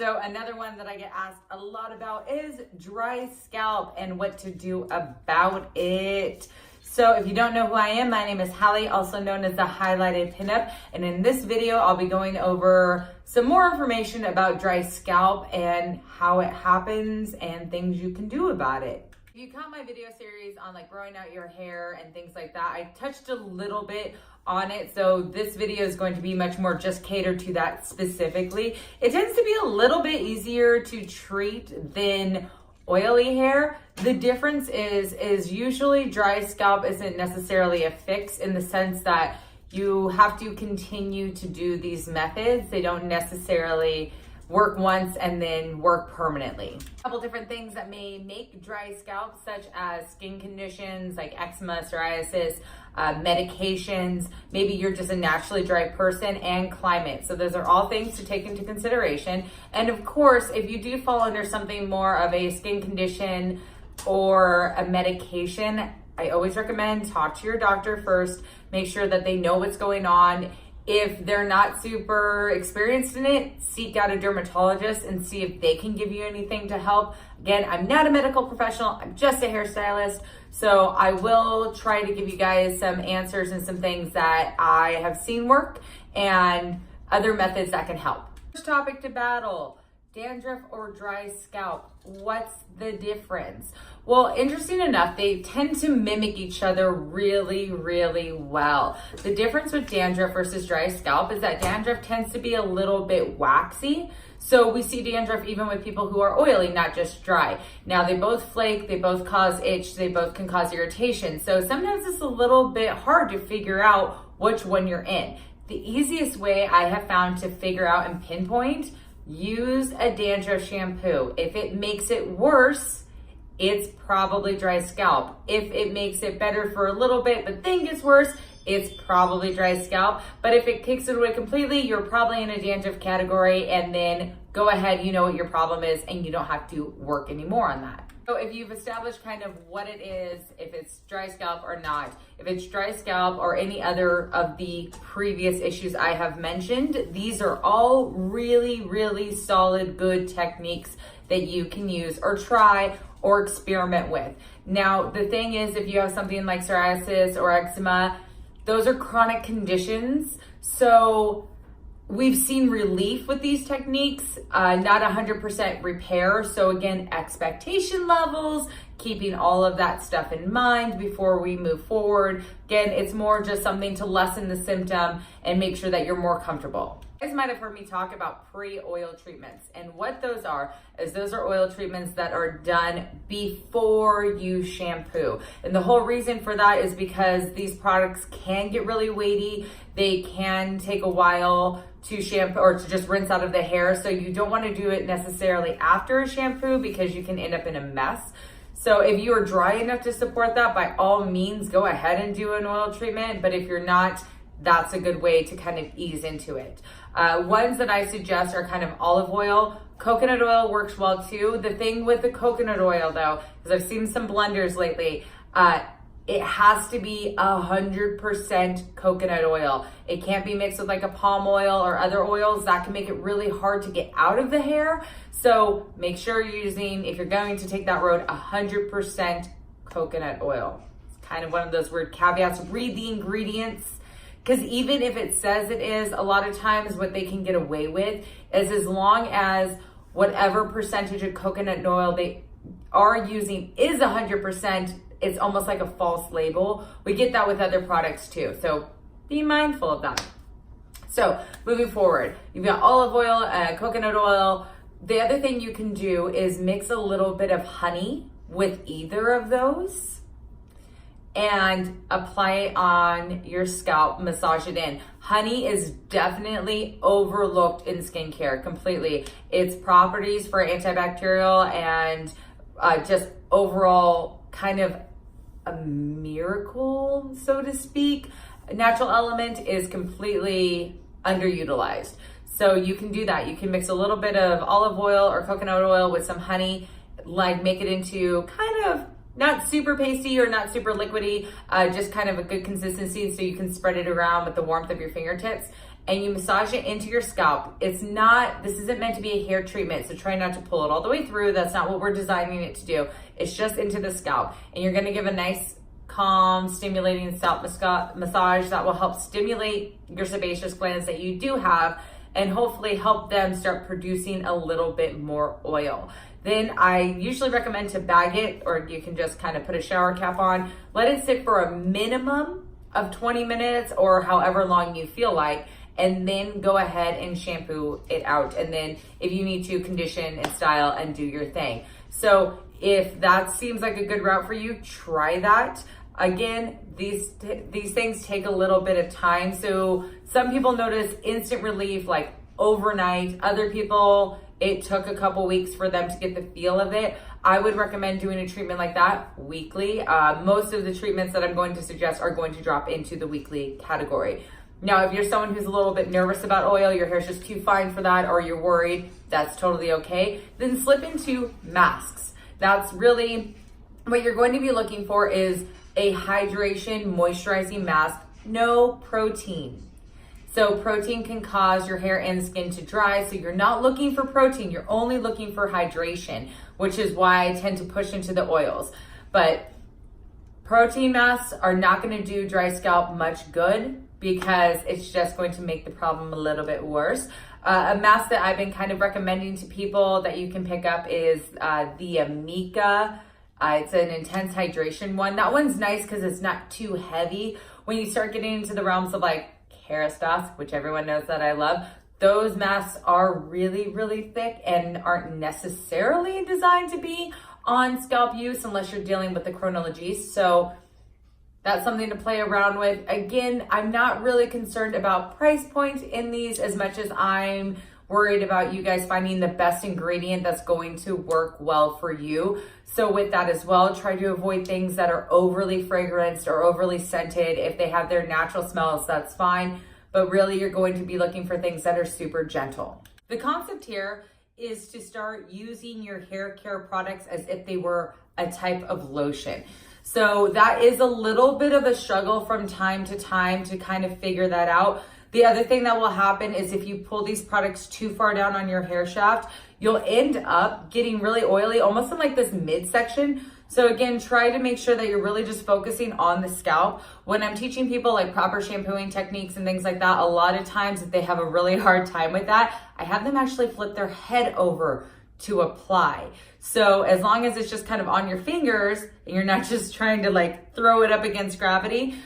So another one that I get asked a lot about is dry scalp and what to do about it. So if you don't know who I am, my name is Hallie, also known as the Highlighted Pinup. And in this video, I'll be going over some more information about dry scalp and how it happens and things you can do about it. If you caught my video series on like growing out your hair and things like that, I touched a little bit on it. So this video is going to be much more just catered to that specifically. It tends to be a little bit easier to treat than oily hair. The difference is usually dry scalp isn't necessarily a fix in the sense that you have to continue to do these methods. They don't necessarily work once and then work permanently. A couple different things that may make dry scalp, such as skin conditions like eczema, psoriasis, medications, maybe you're just a naturally dry person, and climate. So those are all things to take into consideration. And of course, if you do fall under something more of a skin condition or a medication, I always recommend talk to your doctor first, make sure that they know what's going on. If they're not super experienced in it, seek out a dermatologist and see if they can give you anything to help. Again, I'm not a medical professional, I'm just a hairstylist. So I will try to give you guys some answers and some things that I have seen work and other methods that can help. First topic to battle, dandruff or dry scalp. What's the difference? Well, interesting enough, they tend to mimic each other really, really well. The difference with dandruff versus dry scalp is that dandruff tends to be a little bit waxy. So we see dandruff even with people who are oily, not just dry. Now they both flake, they both cause itch, they both can cause irritation. So sometimes it's a little bit hard to figure out which one you're in. The easiest way I have found to figure out and pinpoint, use a dandruff shampoo. If it makes it worse, it's probably dry scalp. If it makes it better for a little bit, but then gets worse, it's probably dry scalp. But if it kicks it away completely, you're probably in a dandruff category, and then go ahead, you know what your problem is, and you don't have to work anymore on that. So if you've established kind of what it is, if it's dry scalp or not, if it's dry scalp or any other of the previous issues I have mentioned, these are all really, really solid, good techniques that you can use or try or experiment with. Now, the thing is, if you have something like psoriasis or eczema, those are chronic conditions. So we've seen relief with these techniques, not 100% repair. So again, expectation levels, keeping all of that stuff in mind before we move forward. Again, it's more just something to lessen the symptom and make sure that you're more comfortable. You guys might have heard me talk about pre-oil treatments, and what those are is those are oil treatments that are done before you shampoo. And the whole reason for that is because these products can get really weighty. They can take a while to shampoo or to just rinse out of the hair. So you don't want to do it necessarily after a shampoo because you can end up in a mess. So if you are dry enough to support that, by all means, go ahead and do an oil treatment. But if you're not, that's a good way to kind of ease into it. Ones that I suggest are kind of olive oil. Coconut oil works well too. The thing with the coconut oil though, because I've seen some blenders lately, it has to be 100% coconut oil. It can't be mixed with like a palm oil or other oils. That can make it really hard to get out of the hair. So make sure you're using, if you're going to take that road, 100% coconut oil. It's kind of one of those weird caveats. Read the ingredients. Because even if it says it is, a lot of times what they can get away with is as long as whatever percentage of coconut oil they are using is 100%, it's almost like a false label. We get that with other products too. So be mindful of that. So moving forward, you've got olive oil, coconut oil. The other thing you can do is mix a little bit of honey with either of those and apply it on your scalp, massage it in. Honey is definitely overlooked in skincare completely. Its properties for antibacterial and just overall kind of a miracle, so to speak. A natural element is completely underutilized. So you can do that. You can mix a little bit of olive oil or coconut oil with some honey, like make it into kind of not super pasty or not super liquidy, just kind of a good consistency so you can spread it around with the warmth of your fingertips. and you massage it into your scalp. This isn't meant to be a hair treatment, so try not to pull it all the way through. That's not what we're designing it to do. It's just into the scalp. And you're gonna give a nice, calm, stimulating scalp massage that will help stimulate your sebaceous glands that you do have, and hopefully help them start producing a little bit more oil. Then I usually recommend to bag it, or you can just kind of put a shower cap on. Let it sit for a minimum of 20 minutes or however long you feel like, and then go ahead and shampoo it out. And then if you need to, condition and style and do your thing. So if that seems like a good route for you, try that. Again, these things take a little bit of time. So some people notice instant relief like overnight. Other people, it took a couple weeks for them to get the feel of it. I would recommend doing a treatment like that weekly. Most of the treatments that I'm going to suggest are going to drop into the weekly category. Now, if you're someone who's a little bit nervous about oil, your hair's just too fine for that, or you're worried, that's totally okay. Then slip into masks. That's really what you're going to be looking for, is a hydration, moisturizing mask, no protein. So protein can cause your hair and skin to dry. So you're not looking for protein. You're only looking for hydration, which is why I tend to push into the oils. But protein masks are not going to do dry scalp much good, because it's just going to make the problem a little bit worse. A mask that I've been kind of recommending to people that you can pick up is the Amika. It's an intense hydration one. That one's nice because it's not too heavy. When you start getting into the realms of like Kerastase, which everyone knows that I love, those masks are really, really thick and aren't necessarily designed to be on scalp use unless you're dealing with the chronologies. So that's something to play around with. Again, I'm not really concerned about price point in these as much as I'm worried about you guys finding the best ingredient that's going to work well for you. So with that as well, try to avoid things that are overly fragranced or overly scented. If they have their natural smells, that's fine. But really, you're going to be looking for things that are super gentle. The concept here is to start using your hair care products as if they were a type of lotion. So that is a little bit of a struggle from time to time to kind of figure that out. The other thing that will happen is if you pull these products too far down on your hair shaft, you'll end up getting really oily, almost in like this midsection. So again, try to make sure that you're really just focusing on the scalp. When I'm teaching people like proper shampooing techniques and things like that, a lot of times if they have a really hard time with that, I have them actually flip their head over to apply. So as long as it's just kind of on your fingers and you're not just trying to like throw it up against gravity,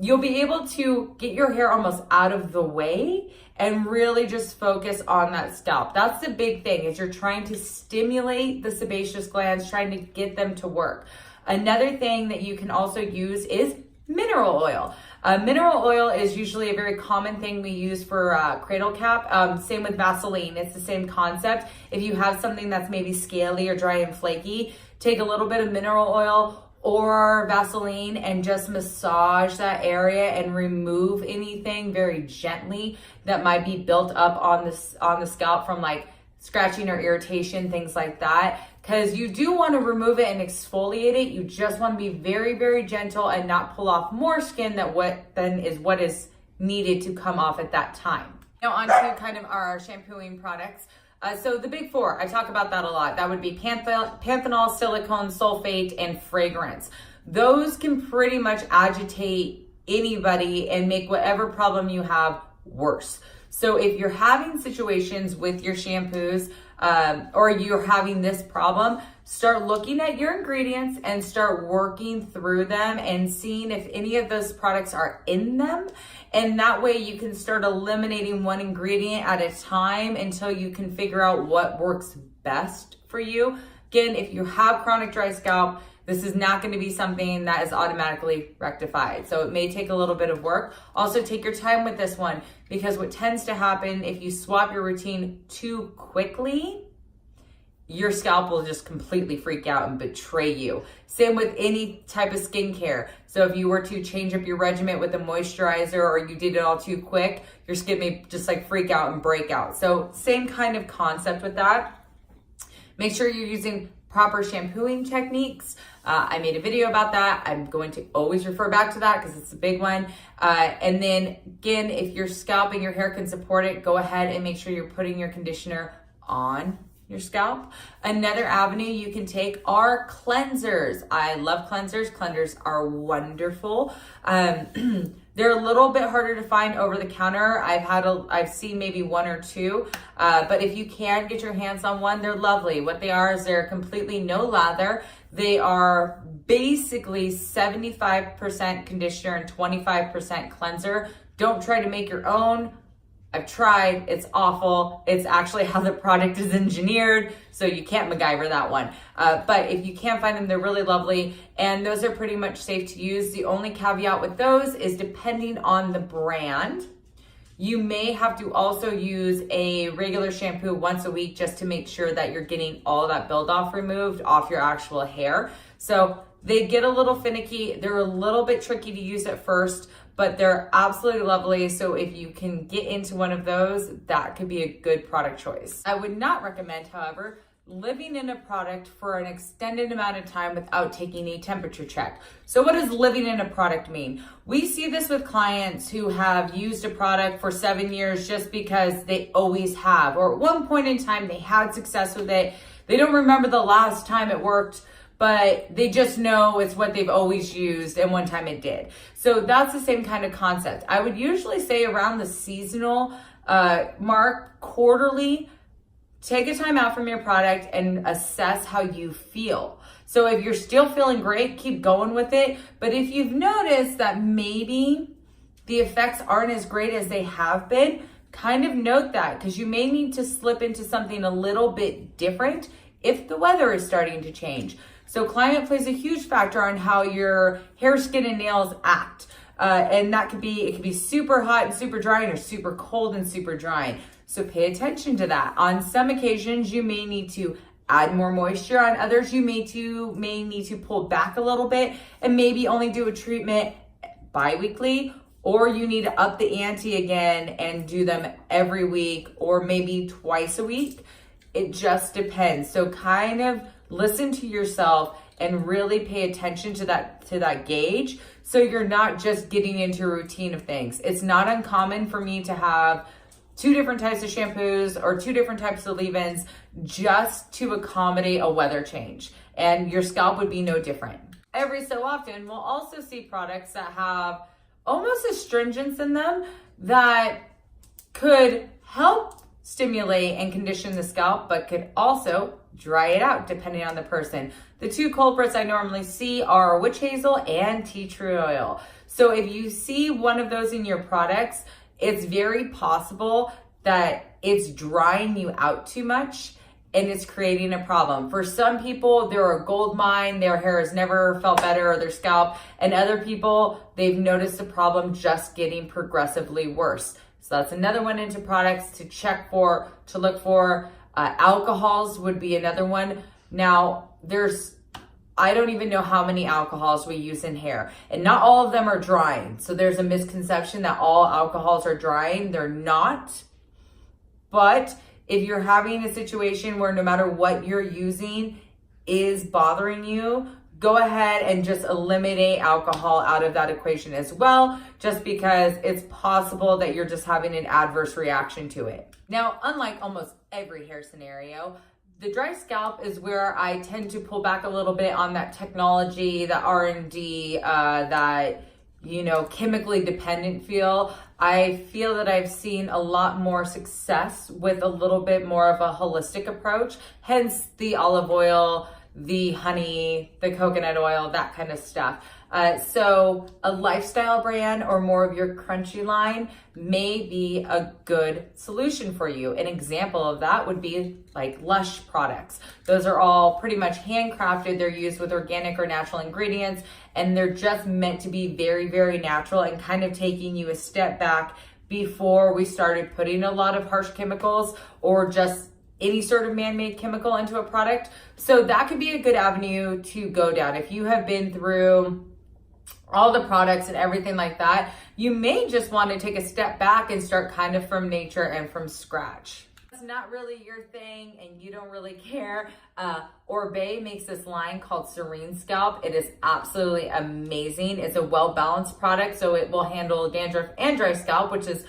you'll be able to get your hair almost out of the way and really just focus on that scalp. That's the big thing, is you're trying to stimulate the sebaceous glands, trying to get them to work. Another thing that you can also use is mineral oil. Mineral oil is usually a very common thing we use for cradle cap. Same with Vaseline, it's the same concept. If you have something that's maybe scaly or dry and flaky, take a little bit of mineral oil or Vaseline and just massage that area and remove anything very gently that might be built up on the scalp from like scratching or irritation, things like that. Because you do want to remove it and exfoliate it. You just want to be very, very gentle and not pull off more skin that what is needed to come off at that time. Now on to kind of our shampooing products. So the big four, I talk about that a lot. That would be panthenol, silicone, sulfate, and fragrance. Those can pretty much agitate anybody and make whatever problem you have worse. So if you're having situations with your shampoos or you're having this problem, start looking at your ingredients and start working through them and seeing if any of those products are in them. And that way you can start eliminating one ingredient at a time until you can figure out what works best for you. Again, if you have chronic dry scalp, this is not going to be something that is automatically rectified. So it may take a little bit of work. Also take your time with this one, because what tends to happen if you swap your routine too quickly, your scalp will just completely freak out and betray you. Same with any type of skincare. So if you were to change up your regimen with a moisturizer or you did it all too quick, your skin may just like freak out and break out. So same kind of concept with that. Make sure you're using proper shampooing techniques. I made a video about that. I'm going to always refer back to that because it's a big one. And then again, if your scalp and your hair can support it, go ahead and make sure you're putting your conditioner on your scalp. Another avenue you can take are cleansers. I love cleansers. Cleansers are wonderful. They're a little bit harder to find over the counter. I've seen maybe one or two, but if you can get your hands on one, they're lovely. What they are is they're completely no lather. They are basically 75% conditioner and 25% cleanser. Don't try to make your own. I've tried, it's awful. It's actually how the product is engineered, so you can't MacGyver that one. But if you can find them, they're really lovely, and those are pretty much safe to use. The only caveat with those is depending on the brand, you may have to also use a regular shampoo once a week just to make sure that you're getting all that build-off removed off your actual hair. So they get a little finicky. They're a little bit tricky to use at first, but they're absolutely lovely. So if you can get into one of those, that could be a good product choice. I would not recommend, however, living in a product for an extended amount of time without taking a temperature check. So what does living in a product mean? We see this with clients who have used a product for 7 years just because they always have, or at one point in time they had success with it. They don't remember the last time it worked, but they just know it's what they've always used and one time it did. So that's the same kind of concept. I would usually say around the seasonal mark, quarterly, take a time out from your product and assess how you feel. So if you're still feeling great, keep going with it. But if you've noticed that maybe the effects aren't as great as they have been, kind of note that, because you may need to slip into something a little bit different if the weather is starting to change. So climate plays a huge factor on how your hair, skin, and nails act. And that could be, it could be super hot and super drying, or super cold and super drying. So pay attention to that. On some occasions, you may need to add more moisture. On others, you may need to pull back a little bit and maybe only do a treatment bi-weekly, or you need to up the ante again and do them every week or maybe twice a week. It just depends. So kind of listen to yourself and really pay attention to that gauge, so you're not just getting into a routine of things. It's not uncommon for me to have 2 different types of shampoos or 2 different types of leave-ins just to accommodate a weather change. And your scalp would be no different. Every so often, we'll also see products that have almost astringents in them that could help stimulate and condition the scalp, but could also dry it out depending on the person. The 2 culprits I normally see are witch hazel and tea tree oil. So if you see one of those in your products, it's very possible that it's drying you out too much and it's creating a problem. For some people, they're a gold mine, their hair has never felt better, or their scalp, and other people, they've noticed the problem just getting progressively worse. So that's another one into products to check for, to look for. Alcohols would be another one. Now, I don't even know how many alcohols we use in hair, and not all of them are drying. So there's a misconception that all alcohols are drying. They're not. But if you're having a situation where no matter what you're using is bothering you, go ahead and just eliminate alcohol out of that equation as well, just because it's possible that you're just having an adverse reaction to it. Now, unlike almost every hair scenario, the dry scalp is where I tend to pull back a little bit on that technology, the R&D, that, chemically dependent feel. I feel that I've seen a lot more success with a little bit more of a holistic approach, hence the olive oil, the honey, the coconut oil, that kind of stuff. So a lifestyle brand or more of your crunchy line may be a good solution for you. An example of that would be like Lush products. Those are all pretty much handcrafted. They're used with organic or natural ingredients, and they're just meant to be very, very natural and kind of taking you a step back before we started putting a lot of harsh chemicals or just any sort of man-made chemical into a product. So that could be a good avenue to go down. If you have been through all the products and everything like that, you may just want to take a step back and start kind of from nature and from scratch. That's not really your thing and you don't really care, Oribe makes this line called Serene Scalp. It is absolutely amazing. It's a well-balanced product, so it will handle dandruff and dry scalp, which is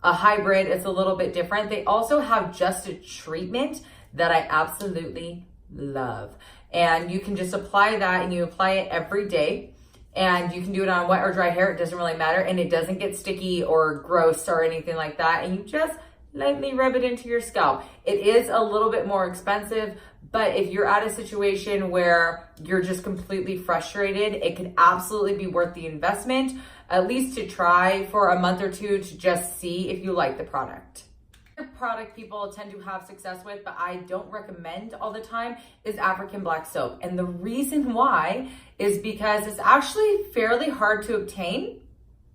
a hybrid. It's a little bit different. They also have just a treatment that I absolutely love. And you can just apply that, and you apply it every day. And you can do it on wet or dry hair. It doesn't really matter. And it doesn't get sticky or gross or anything like that. And you just lightly rub it into your scalp. It is a little bit more expensive, but if you're at a situation where you're just completely frustrated, it could absolutely be worth the investment, at least to try for a month or two to just see if you like the product. The product people tend to have success with, but I don't recommend all the time, is African black soap. And the reason why is because it's actually fairly hard to obtain.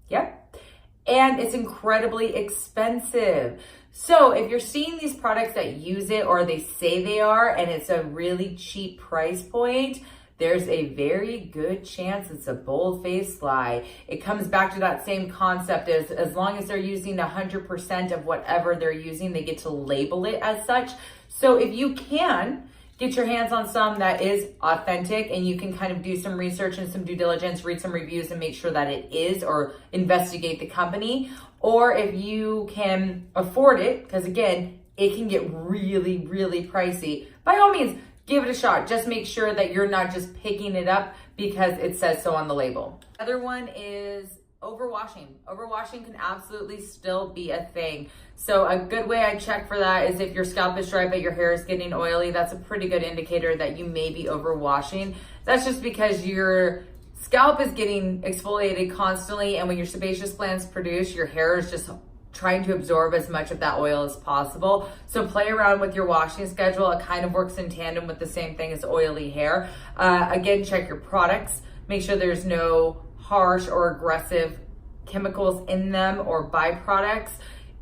Yep. And it's incredibly expensive. So if you're seeing these products that use it, or they say they are, and it's a really cheap price point, there's a very good chance it's a bold-faced lie. It comes back to that same concept as long as they're using 100% of whatever they're using, they get to label it as such. So if you can get your hands on some that is authentic, and you can kind of do some research and some due diligence, read some reviews and make sure that it is, or investigate the company, or if you can afford it, because again, it can get really, really pricey, by all means, give it a shot. Just make sure that you're not just picking it up because it says so on the label. Other one is overwashing. Overwashing can absolutely still be a thing. So a good way I check for that is if your scalp is dry but your hair is getting oily. That's a pretty good indicator that you may be overwashing. That's just because your scalp is getting exfoliated constantly, and when your sebaceous glands produce, your hair is just trying to absorb as much of that oil as possible. So play around with your washing schedule. It kind of works in tandem with the same thing as oily hair. Again, check your products. Make sure there's no harsh or aggressive chemicals in them or byproducts.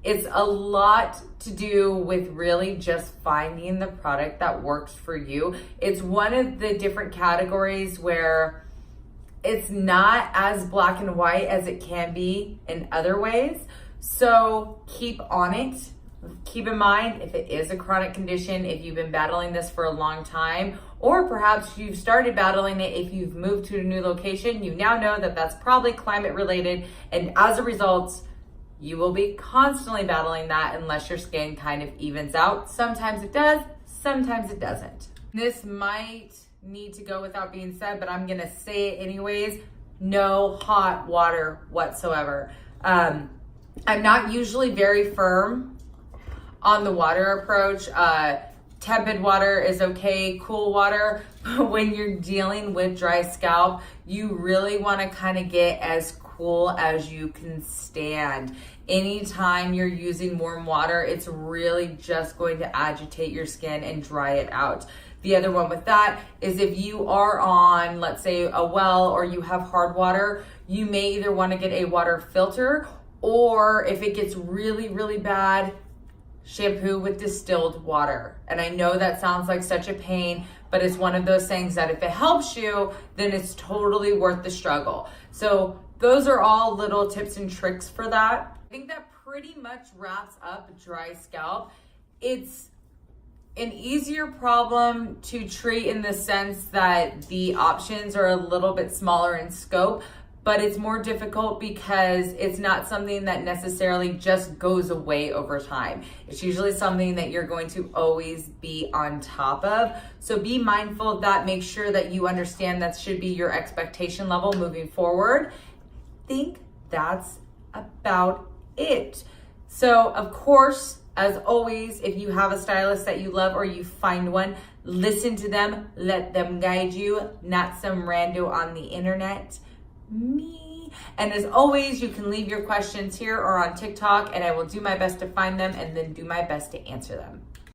It's a lot to do with really just finding the product that works for you. It's one of the different categories where it's not as black and white as it can be in other ways. So keep on it. Keep in mind, if it is a chronic condition, if you've been battling this for a long time, or perhaps you've started battling it if you've moved to a new location, you now know that that's probably climate related. And as a result, you will be constantly battling that unless your skin kind of evens out. Sometimes it does, sometimes it doesn't. This might need to go without being said, but I'm gonna say it anyways. No hot water whatsoever. I'm not usually very firm on the water approach. Tepid water is okay, cool water, but when you're dealing with dry scalp, you really want to kind of get as cool as you can stand. Anytime you're using warm water, it's really just going to agitate your skin and dry it out. The other one with that is if you are on, let's say, a well, or you have hard water, you may either want to get a water filter, or if it gets really, really bad, shampoo with distilled water. And I know that sounds like such a pain, but it's one of those things that if it helps you, then it's totally worth the struggle. So those are all little tips and tricks for that. I think that pretty much wraps up dry scalp. It's an easier problem to treat in the sense that the options are a little bit smaller in scope, but it's more difficult because it's not something that necessarily just goes away over time. It's usually something that you're going to always be on top of. So be mindful of that. Make sure that you understand that should be your expectation level moving forward. I think that's about it. So of course, as always, if you have a stylist that you love or you find one, listen to them, let them guide you, not some rando on the internet. Me. And as always, you can leave your questions here or on TikTok, and I will do my best to find them and then do my best to answer them.